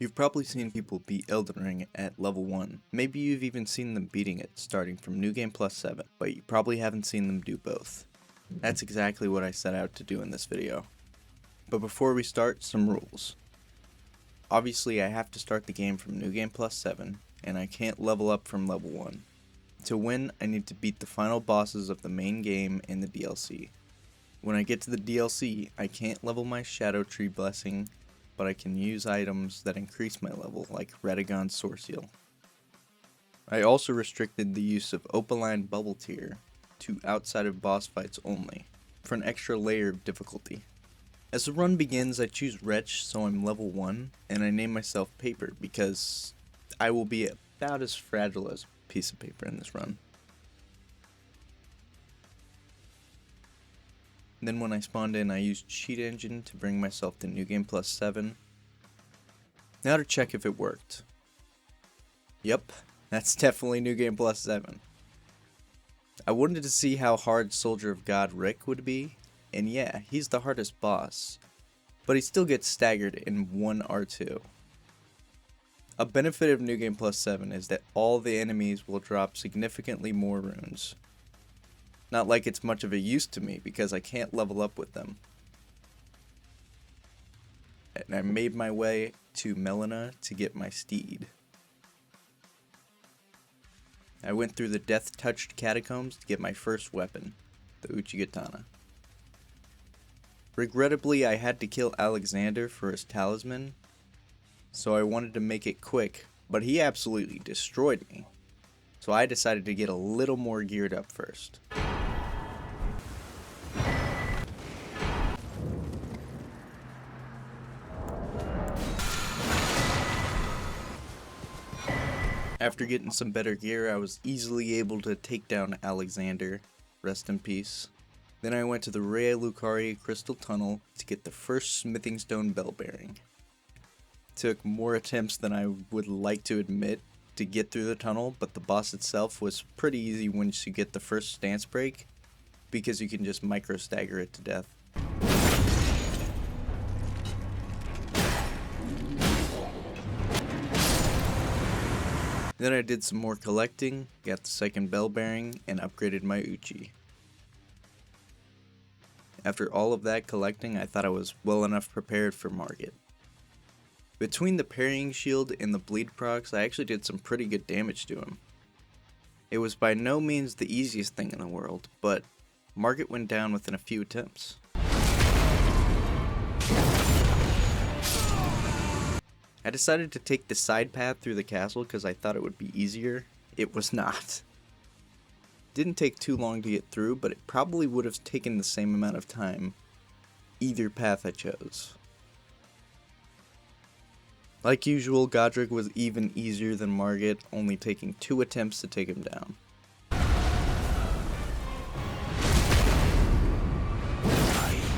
You've probably seen people beat Elden Ring at level 1. Maybe you've even seen them beating it starting from New Game Plus 7, but you probably haven't seen them do both. That's exactly what I set out to do in this video. But before we start, some rules. Obviously I have to start the game from New Game Plus 7, and I can't level up from level 1. To win, I need to beat the final bosses of the main game and the DLC. When I get to the DLC, I can't level my Shadow Tree Blessing, but I can use items that increase my level, like Radahnn's Sword Seal. I also restricted the use of Opaline Bubble Tier to outside of boss fights only, for an extra layer of difficulty. As the run begins, I choose Wretch, so I'm level 1, and I name myself Paper because I will be about as fragile as a piece of paper in this run. Then when I spawned in, I used Cheat Engine to bring myself to New Game Plus 7. Now to check if it worked. Yep, that's definitely New Game Plus 7. I wanted to see how hard Soldier of Godrick would be, and yeah, he's the hardest boss, but he still gets staggered in one R2. A benefit of New Game Plus 7 is that all the enemies will drop significantly more runes. Not like it's much of a use to me because I can't level up with them. And I made my way to Melina to get my steed. I went through the death-touched catacombs to get my first weapon, the Uchigatana. Regrettably, I had to kill Alexander for his talisman, so I wanted to make it quick, but he absolutely destroyed me. So I decided to get a little more geared up first. After getting some better gear, I was easily able to take down Alexander, rest in peace. Then I went to the Rhea Lucaria Crystal Tunnel to get the first Smithing Stone Bell Bearing. Took more attempts than I would like to admit to get through the tunnel, but the boss itself was pretty easy once you get the first stance break, because you can just micro stagger it to death. Then I did some more collecting, got the second bell bearing, and upgraded my Uchi. After all of that collecting, I thought I was well enough prepared for Margit. Between the parrying shield and the bleed procs, I actually did some pretty good damage to him. It was by no means the easiest thing in the world, but Margit went down within a few attempts. I decided to take the side path through the castle because I thought it would be easier. It was not. Didn't take too long to get through, but it probably would have taken the same amount of time either path I chose. Like usual, Godrick was even easier than Margit, only taking 2 attempts to take him down. I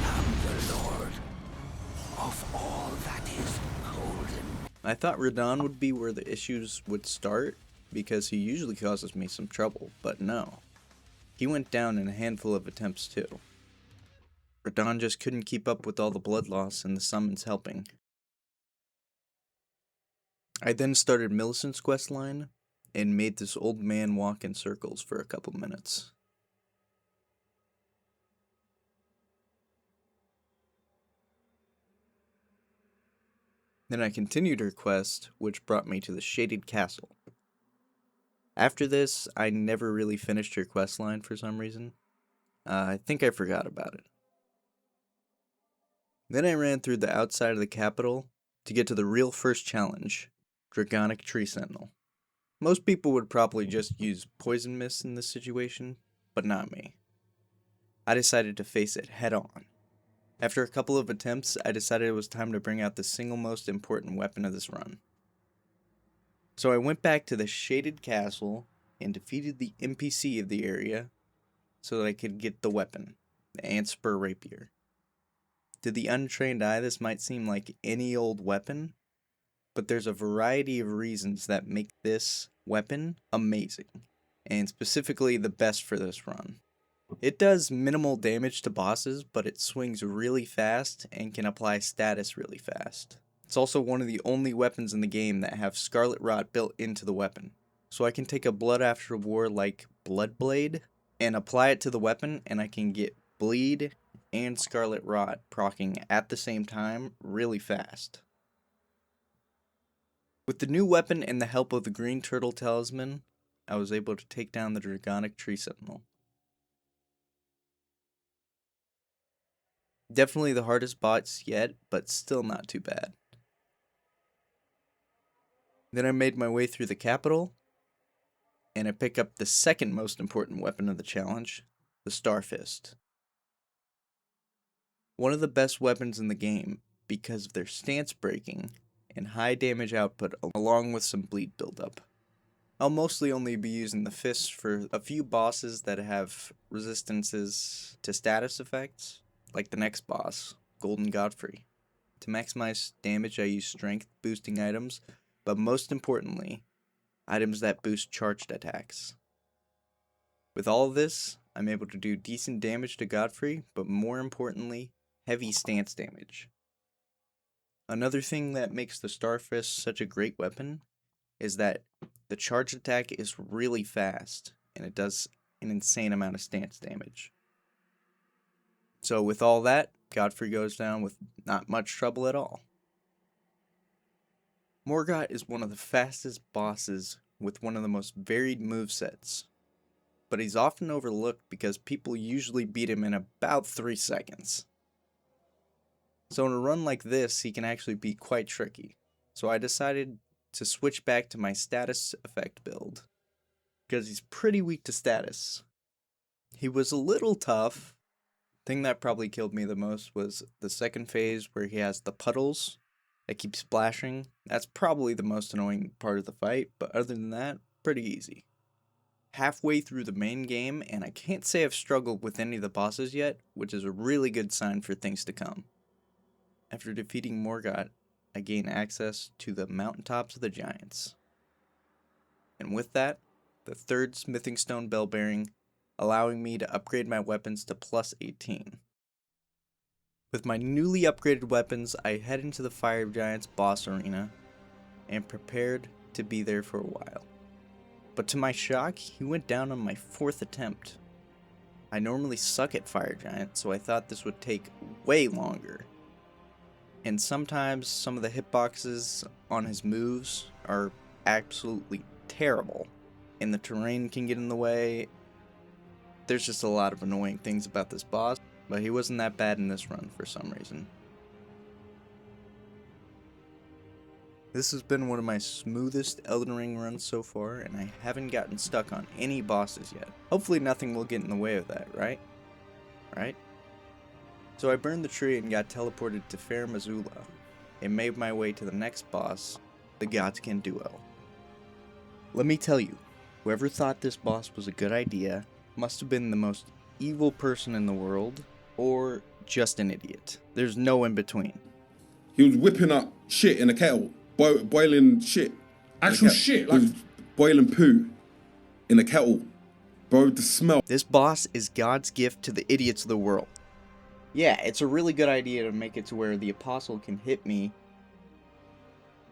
am the Lord of all that is golden. I thought Radahn would be where the issues would start, because he usually causes me some trouble, but no. He went down in a handful of attempts too. Radahn just couldn't keep up with all the blood loss and the summons helping. I then started Millicent's questline, and made this old man walk in circles for a couple minutes. Then I continued her quest, which brought me to the Shaded Castle. After this, I never really finished her questline for some reason. I think I forgot about it. Then I ran through the outside of the capital to get to the real first challenge, Dragonic Tree Sentinel. Most people would probably just use Poison Mist in this situation, but not me. I decided to face it head on. After a couple of attempts, I decided it was time to bring out the single most important weapon of this run. So I went back to the Shaded Castle and defeated the NPC of the area so that I could get the weapon, the Antspur Rapier. To the untrained eye, this might seem like any old weapon, but there's a variety of reasons that make this weapon amazing, and specifically the best for this run. It does minimal damage to bosses, but it swings really fast and can apply status really fast. It's also one of the only weapons in the game that have Scarlet Rot built into the weapon. So I can take a Blood After War like Blood Blade and apply it to the weapon, and I can get Bleed and Scarlet Rot proccing at the same time really fast. With the new weapon and the help of the Green Turtle Talisman, I was able to take down the Dragonic Tree Sentinel. Definitely the hardest boss yet, but still not too bad. Then I made my way through the capital, and I pick up the second most important weapon of the challenge, the Star Fist. One of the best weapons in the game because of their stance breaking and high damage output along with some bleed buildup. I'll mostly only be using the fist for a few bosses that have resistances to status effects, like the next boss, Golden Godfrey. To maximize damage I use strength boosting items, but most importantly, items that boost charged attacks. With all of this, I'm able to do decent damage to Godfrey, but more importantly, heavy stance damage. Another thing that makes the Starfist such a great weapon is that the charge attack is really fast, and it does an insane amount of stance damage. So with all that, Godfrey goes down with not much trouble at all. Morgott is one of the fastest bosses with one of the most varied movesets, but he's often overlooked because people usually beat him in about 3 seconds. So in a run like this, he can actually be quite tricky. So I decided to switch back to my status effect build, because he's pretty weak to status. He was a little tough. Thing that probably killed me the most was the second phase where he has the puddles that keep splashing. That's probably the most annoying part of the fight, but other than that, pretty easy. Halfway through the main game, and I can't say I've struggled with any of the bosses yet, which is a really good sign for things to come. After defeating Morgott, I gain access to the mountaintops of the giants. And with that, the third smithing stone bell bearing, allowing me to upgrade my weapons to plus 18. With my newly upgraded weapons, I head into the Fire Giants boss arena and prepared to be there for a while. But to my shock, he went down on my 4th attempt. I normally suck at Fire Giant, so I thought this would take way longer. And sometimes some of the hitboxes on his moves are absolutely terrible, and the terrain can get in the way. There's just a lot of annoying things about this boss, but he wasn't that bad in this run for some reason. This has been one of my smoothest Elden Ring runs so far, and I haven't gotten stuck on any bosses yet. Hopefully nothing will get in the way of that, right? Right? So I burned the tree and got teleported to Fair Missoula, and made my way to the next boss, the Godskin Duo. Let me tell you, whoever thought this boss was a good idea must have been the most evil person in the world, or just an idiot. There's no in between. He was whipping up shit in a kettle, boiling shit. Actual shit, like boiling poo in a kettle. Bro, the smell. This boss is God's gift to the idiots of the world. Yeah, it's a really good idea to make it to where the apostle can hit me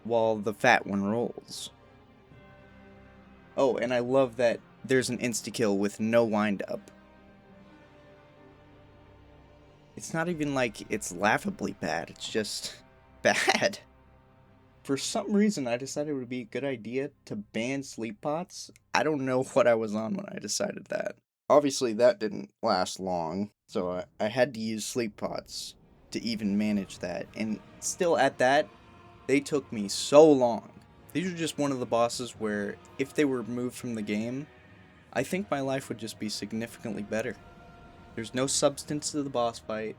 while the fat one rolls. Oh, and I love that there's an insta-kill with no wind-up. It's not even like it's laughably bad, it's just bad. For some reason, I decided it would be a good idea to ban sleep pots. I don't know what I was on when I decided that. Obviously, that didn't last long, so I had to use sleep pots to even manage that. And still at that, they took me so long. These are just one of the bosses where, if they were removed from the game, I think my life would just be significantly better. There's no substance to the boss fight.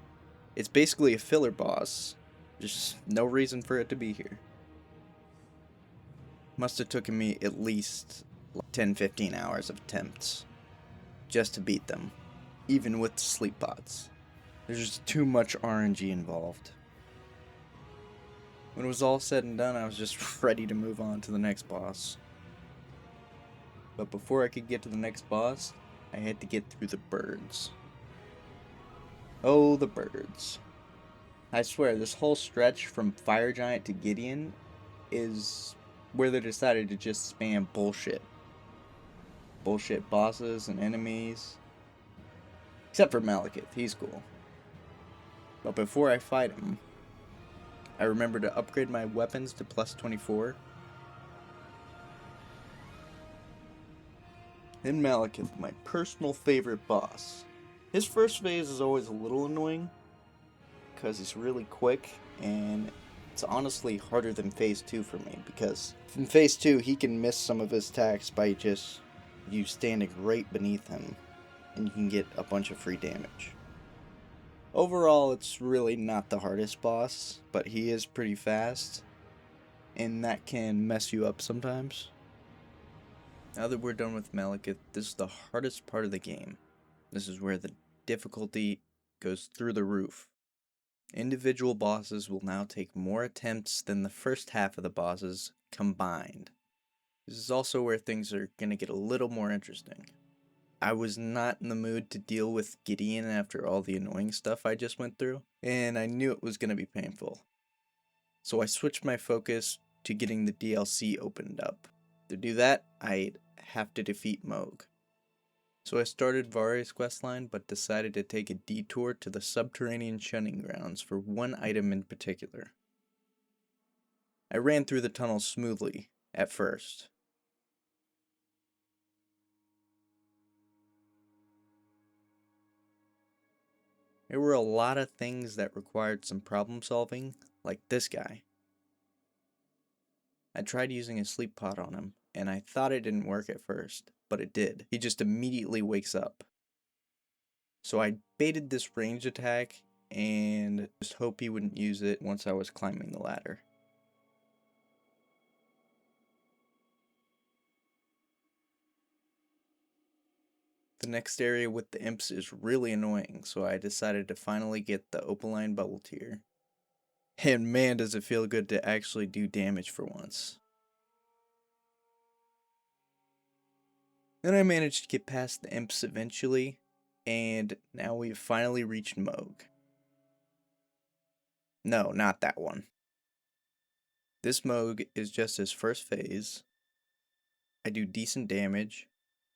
It's basically a filler boss. Just no reason for it to be here. Must have taken me at least 10-15 hours of attempts just to beat them, even with the sleep pots. There's just too much RNG involved. When it was all said and done, I was just ready to move on to the next boss. But before I could get to the next boss, I had to get through the birds. Oh, the birds. I swear, this whole stretch from Fire Giant to Gideon is where they decided to just spam bullshit. Bullshit bosses and enemies. Except for Maliketh, he's cool. But before I fight him, I remember to upgrade my weapons to plus 24. Then Maliketh, my personal favorite boss. His first phase is always a little annoying, because he's really quick, and it's honestly harder than phase 2 for me, because in phase 2 he can miss some of his attacks by just you standing right beneath him, and you can get a bunch of free damage. Overall, it's really not the hardest boss, but he is pretty fast, and that can mess you up sometimes. Now that we're done with Maliketh, this is the hardest part of the game. This is where the difficulty goes through the roof. Individual bosses will now take more attempts than the first half of the bosses combined. This is also where things are going to get a little more interesting. I was not in the mood to deal with Gideon after all the annoying stuff I just went through, and I knew it was going to be painful. So I switched my focus to getting the DLC opened up. To do that, I'd have to defeat Mogh. So I started Vari's questline, but decided to take a detour to the subterranean shunning grounds for one item in particular. I ran through the tunnel smoothly at first. There were a lot of things that required some problem solving, like this guy. I tried using a sleep pod on him, and I thought it didn't work at first, but it did. He just immediately wakes up. So I baited this ranged attack, and just hope he wouldn't use it once I was climbing the ladder. The next area with the imps is really annoying, so I decided to finally get the Opaline Bubble Tier. And man, does it feel good to actually do damage for once. Then I managed to get past the imps eventually, and now we've finally reached Mogh. No, not that one. This Mogh is just his first phase. I do decent damage,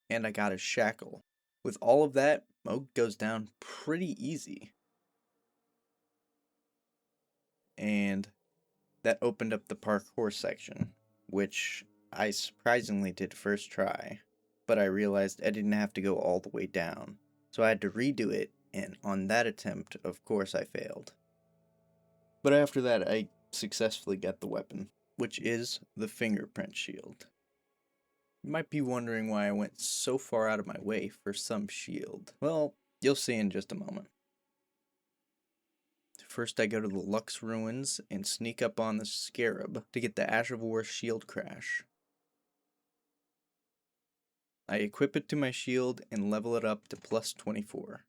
and I got a shackle. With all of that, Mogh goes down pretty easy. And that opened up the parkour section, which I surprisingly did first try, but I realized I didn't have to go all the way down. So I had to redo it, and on that attempt, of course I failed. But after that, I successfully got the weapon, which is the fingerprint shield. You might be wondering why I went so far out of my way for some shield. Well, you'll see in just a moment. First I go to the Lux Ruins and sneak up on the Scarab to get the Ash of War shield crash. I equip it to my shield and level it up to plus 24.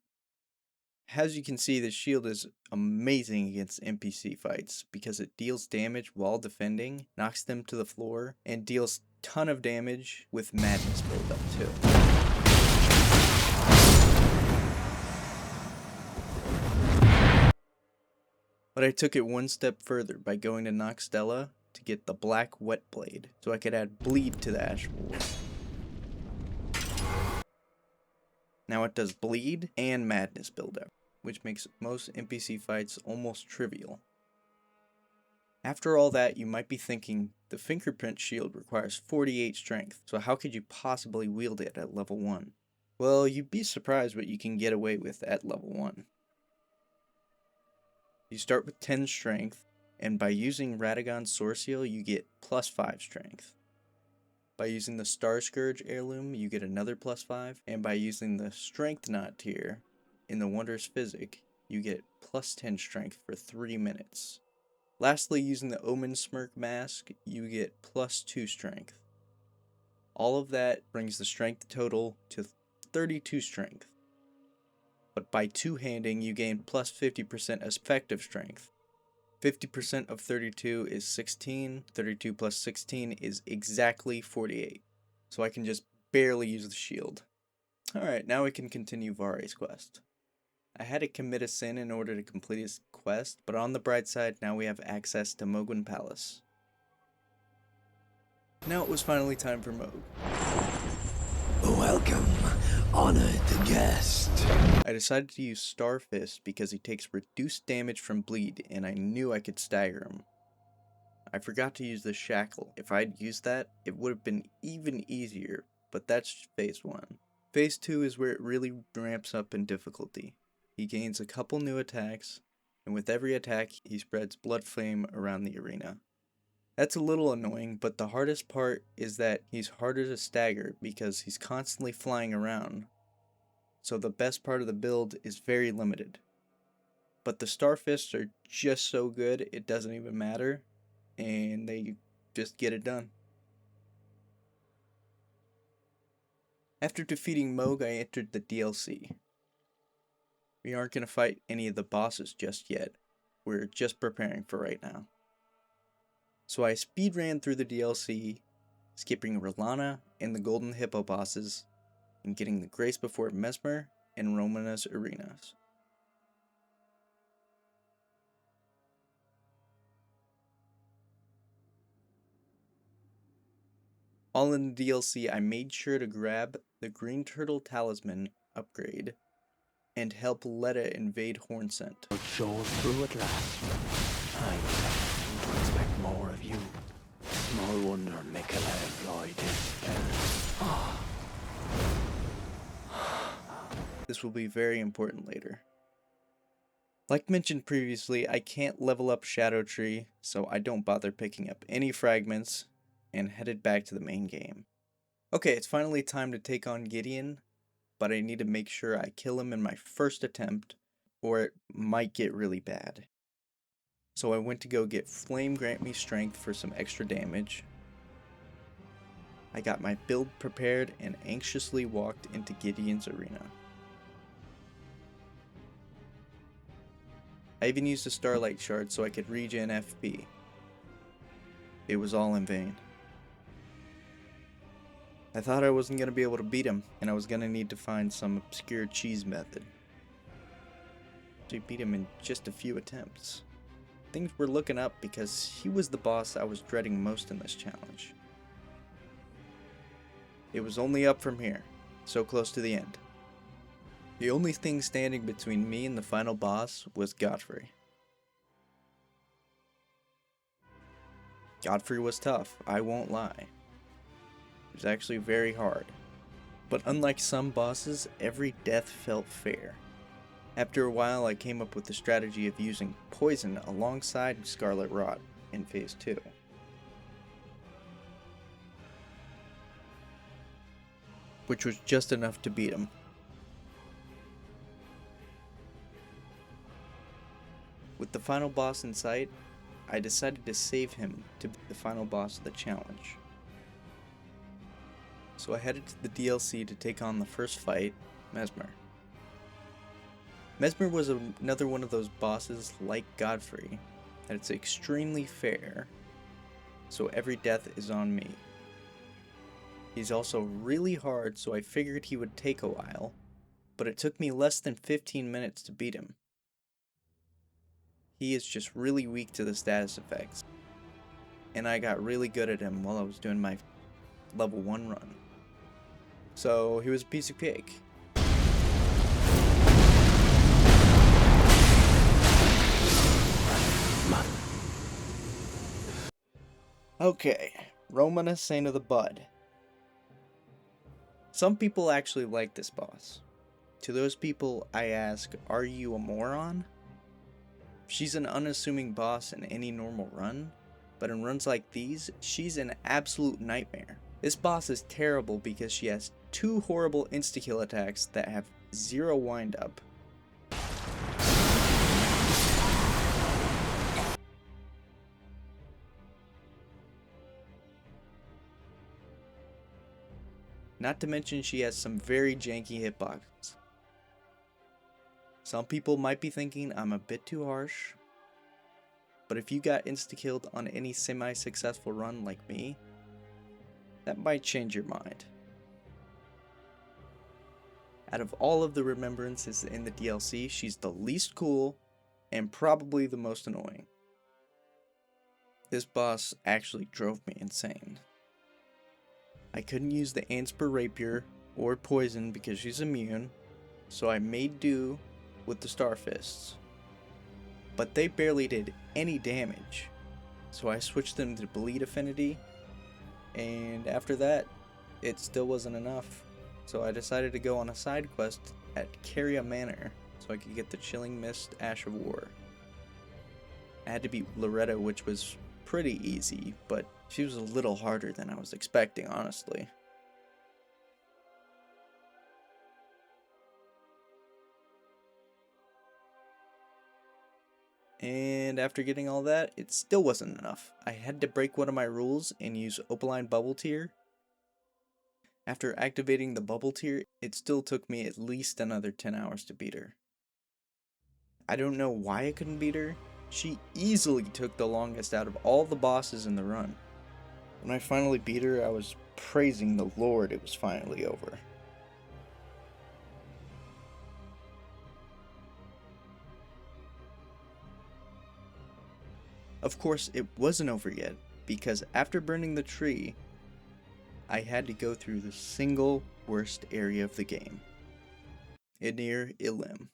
As you can see, the shield is amazing against NPC fights because it deals damage while defending, knocks them to the floor, and deals ton of damage with madness buildup too. But I took it one step further by going to Noxtella to get the Black Wet Blade, so I could add bleed to the Ash of War. Now it does bleed and madness buildup, which makes most NPC fights almost trivial. After all that, you might be thinking, the fingerprint shield requires 48 strength, so how could you possibly wield it at level 1? Well, you'd be surprised what you can get away with at level 1. You start with 10 strength, and by using Radahnn's Source Seal, you get plus 5 strength. By using the Star Scourge heirloom, you get another plus 5, and by using the Strength Knot tier in the Wondrous Physic, you get plus 10 strength for 3 minutes. Lastly, using the Omen Smirk Mask, you get plus 2 strength. All of that brings the strength total to 32 strength. But by two-handing, you gain plus 50% effective strength. 50% of 32 is 16, 32 plus 16 is exactly 48. So I can just barely use the shield. Alright, now we can continue Vari's quest. I had to commit a sin in order to complete his quest, but on the bright side, now we have access to Mogh Palace. Now it was finally time for Mogh. Welcome, honored guest. I decided to use Star Fist because he takes reduced damage from bleed, and I knew I could stagger him. I forgot to use the shackle. If I'd used that, it would have been even easier, but that's phase 1. Phase 2 is where it really ramps up in difficulty. He gains a couple new attacks, and with every attack, he spreads blood flame around the arena. That's a little annoying, but the hardest part is that he's harder to stagger because he's constantly flying around. So the best part of the build is very limited. But the Star Fists are just so good, it doesn't even matter, and they just get it done. After defeating Mogh, I entered the DLC. We aren't going to fight any of the bosses just yet. We're just preparing for right now. So I speed ran through the DLC, skipping R'hllana and the Golden Hippo bosses, and getting the Grace before Mesmmer and Romina's arenas. All in the DLC, I made sure to grab the Green Turtle Talisman upgrade and help Leda invade Hornsent. It shows through at last. I seem to expect more of you. Small wonder Miquella employed his spells. This will be very important later. Like mentioned previously, I can't level up Shadow Tree, so I don't bother picking up any fragments, and headed back to the main game. Okay, it's finally time to take on Gideon, but I need to make sure I kill him in my first attempt, or it might get really bad. So I went to go get Flame Grant Me Strength for some extra damage. I got my build prepared and anxiously walked into Gideon's arena. I even used a Starlight Shard so I could regen FP. It was all in vain. I thought I wasn't going to be able to beat him, and I was going to need to find some obscure cheese method to beat him in just a few attempts. Things were looking up because he was the boss I was dreading most in this challenge. It was only up from here, so close to the end. The only thing standing between me and the final boss was Godfrey. Godfrey was tough, I won't lie. It was actually very hard. But unlike some bosses, every death felt fair. After a while, I came up with the strategy of using poison alongside Scarlet Rot in phase 2. Which was just enough to beat him. With the final boss in sight, I decided to save him to be the final boss of the challenge. So I headed to the DLC to take on the first fight, Mesmmer. Mesmmer was another one of those bosses like Godfrey, that it's extremely fair, so every death is on me. He's also really hard, so I figured he would take a while, but it took me less than 15 minutes to beat him. He is just really weak to the status effects, and I got really good at him while I was doing my level 1 run. So he was a piece of cake. Okay, Romina Saint of the Bud. Some people actually like this boss. To those people, I ask, are you a moron? She's an unassuming boss in any normal run, but in runs like these, she's an absolute nightmare. This boss is terrible because she has 2 horrible insta-kill attacks that have 0 wind-up. Not to mention she has some very janky hitboxes. Some people might be thinking I'm a bit too harsh, but if you got insta-killed on any semi-successful run like me, that might change your mind. Out of all of the remembrances in the DLC, she's the least cool and probably the most annoying. This boss actually drove me insane. I couldn't use the Ansper Rapier or poison because she's immune, so I made do with the Star Fists. But they barely did any damage, so I switched them to Bleed Affinity, and after that, it still wasn't enough. So I decided to go on a side quest at Caria Manor so I could get the Chilling Mist Ash of War. I had to beat Leda, which was pretty easy, but she was a little harder than I was expecting, honestly. And after getting all that, it still wasn't enough. I had to break one of my rules and use Opaline Bubble Tier. After activating the Bubble Tier, it still took me at least another 10 hours to beat her. I don't know why I couldn't beat her. She easily took the longest out of all the bosses in the run. When I finally beat her, I was praising the Lord it was finally over. Of course, it wasn't over yet, because after burning the tree, I had to go through the single worst area of the game, Enir Ilim.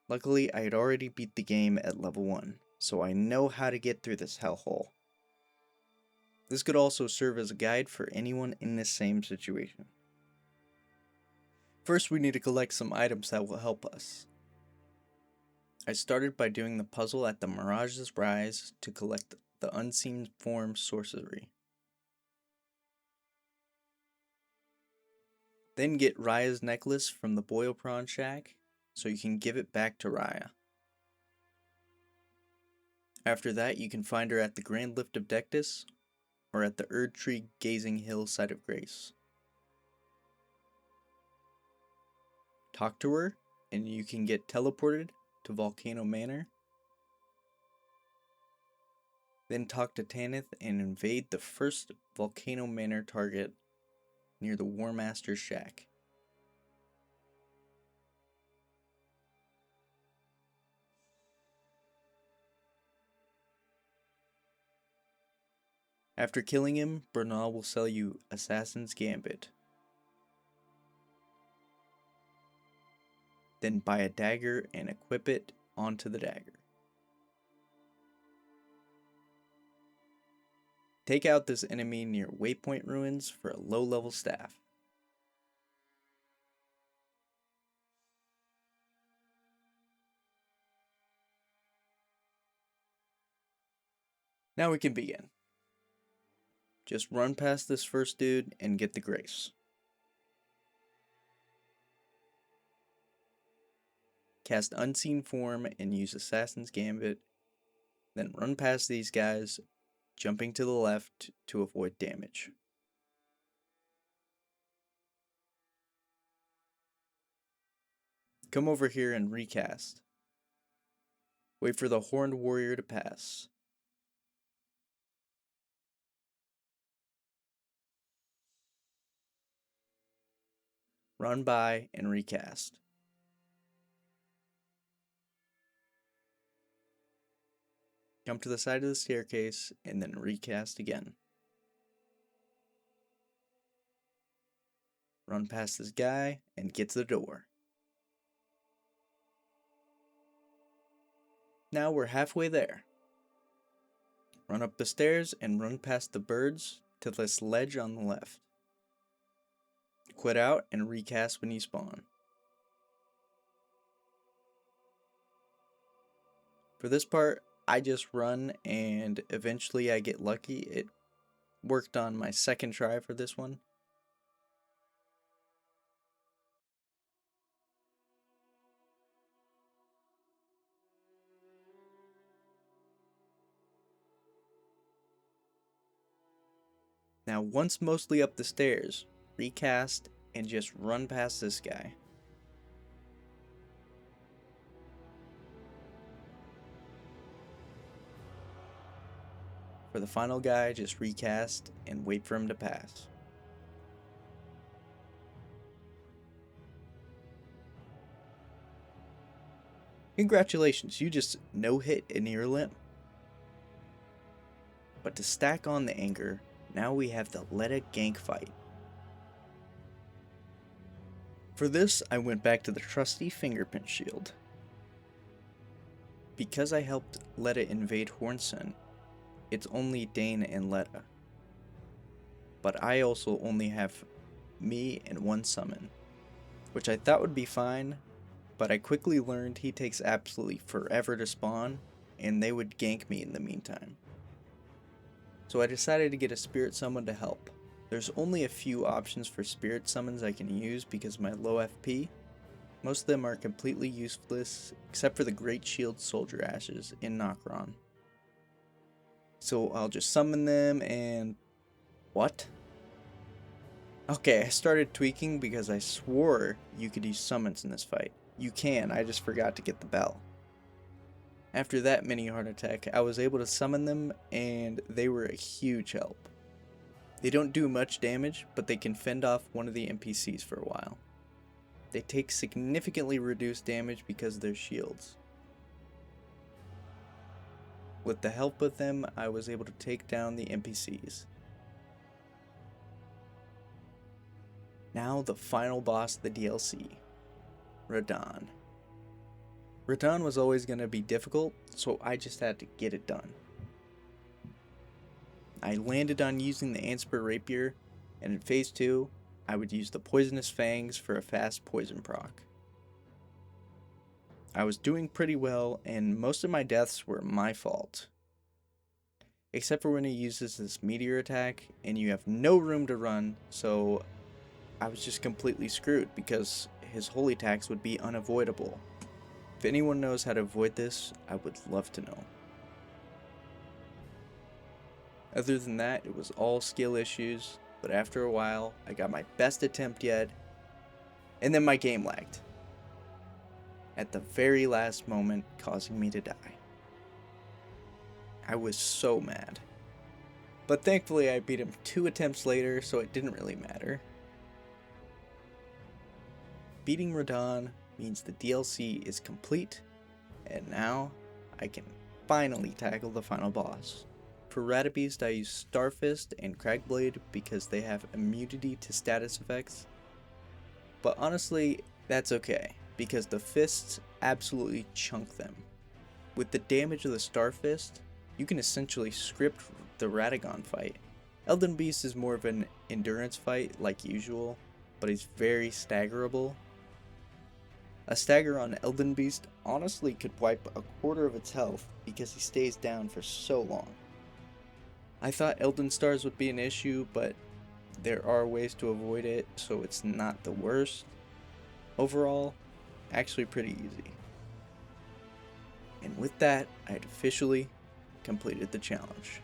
Luckily, I had already beat the game at level 1, so I know how to get through this hellhole. This could also serve as a guide for anyone in the same situation. First, we need to collect some items that will help us. I started by doing the puzzle at the Mirage's Rise to collect the Unseen Form Sorcery. Then get Raya's necklace from the Boil Prawn Shack, so you can give it back to Raya. After that, you can find her at the Grand Lift of Dectus, or at the Erd Tree Gazing Hill Site of Grace. Talk to her, and you can get teleported to Volcano Manor. Then talk to Tanith and invade the first Volcano Manor target near the War Master's Shack. After killing him, Bernal will sell you Assassin's Gambit. Then buy a dagger and equip it onto the dagger. Take out this enemy near Waypoint Ruins for a low-level staff. Now we can begin. Just run past this first dude and get the grace. Cast Unseen Form and use Assassin's Gambit. Then run past these guys, jumping to the left to avoid damage. Come over here and recast. Wait for the Horned Warrior to pass. Run by and recast. Come to the side of the staircase and then recast again. Run past this guy and get to the door. Now we're halfway there. Run up the stairs and run past the birds to this ledge on the left. Quit out and recast when you spawn. For this part, I just run and eventually I get lucky. It worked on my second try for this one. Now once mostly up the stairs, recast and just run past this guy. For the final guy, just recast and wait for him to pass. Congratulations, you just no-hit Enir Ilim. But to stack on the anger, now we have the Leda gank fight. For this, I went back to the trusty fingerprint shield. Because I helped Leda invade Hornson, it's only Dane and Leda. But I also only have me and one summon, which I thought would be fine, but I quickly learned he takes absolutely forever to spawn, and they would gank me in the meantime. So I decided to get a spirit summon to help. There's only a few options for spirit summons I can use because of my low FP. Most of them are completely useless, except for the Great Shield Soldier Ashes in Nokron. So I'll just summon them and... what? Okay, I started tweaking because I swore you could use summons in this fight. You can, I just forgot to get the bell. After that mini heart attack, I was able to summon them and they were a huge help. They don't do much damage, but they can fend off one of the NPCs for a while. They take significantly reduced damage because of their shields. With the help of them, I was able to take down the NPCs. Now the final boss of the DLC, Radahn. Radahn was always going to be difficult, so I just had to get it done. I landed on using the Ansper Rapier, and in Phase 2, I would use the Poisonous Fangs for a fast poison proc. I was doing pretty well, and most of my deaths were my fault. Except for when he uses this meteor attack, and you have no room to run, so I was just completely screwed because his holy attacks would be unavoidable. If anyone knows how to avoid this, I would love to know. Other than that, it was all skill issues, but after a while, I got my best attempt yet, and then my game lagged. At the very last moment, causing me to die. I was so mad. But thankfully I beat him 2 attempts later, so it didn't really matter. Beating Radahn means the DLC is complete, and now I can finally tackle the final boss. For Radahn, I use Starfist and Cragblade because they have immunity to status effects. But honestly, that's okay, because the fists absolutely chunk them. With the damage of the Starfist, you can essentially script the Radahn fight. Elden Beast is more of an endurance fight like usual, but he's very staggerable. A stagger on Elden Beast honestly could wipe a quarter of its health because he stays down for so long. I thought Elden Stars would be an issue, but there are ways to avoid it, so it's not the worst. Overall, actually pretty easy. And with that, I had officially completed the challenge.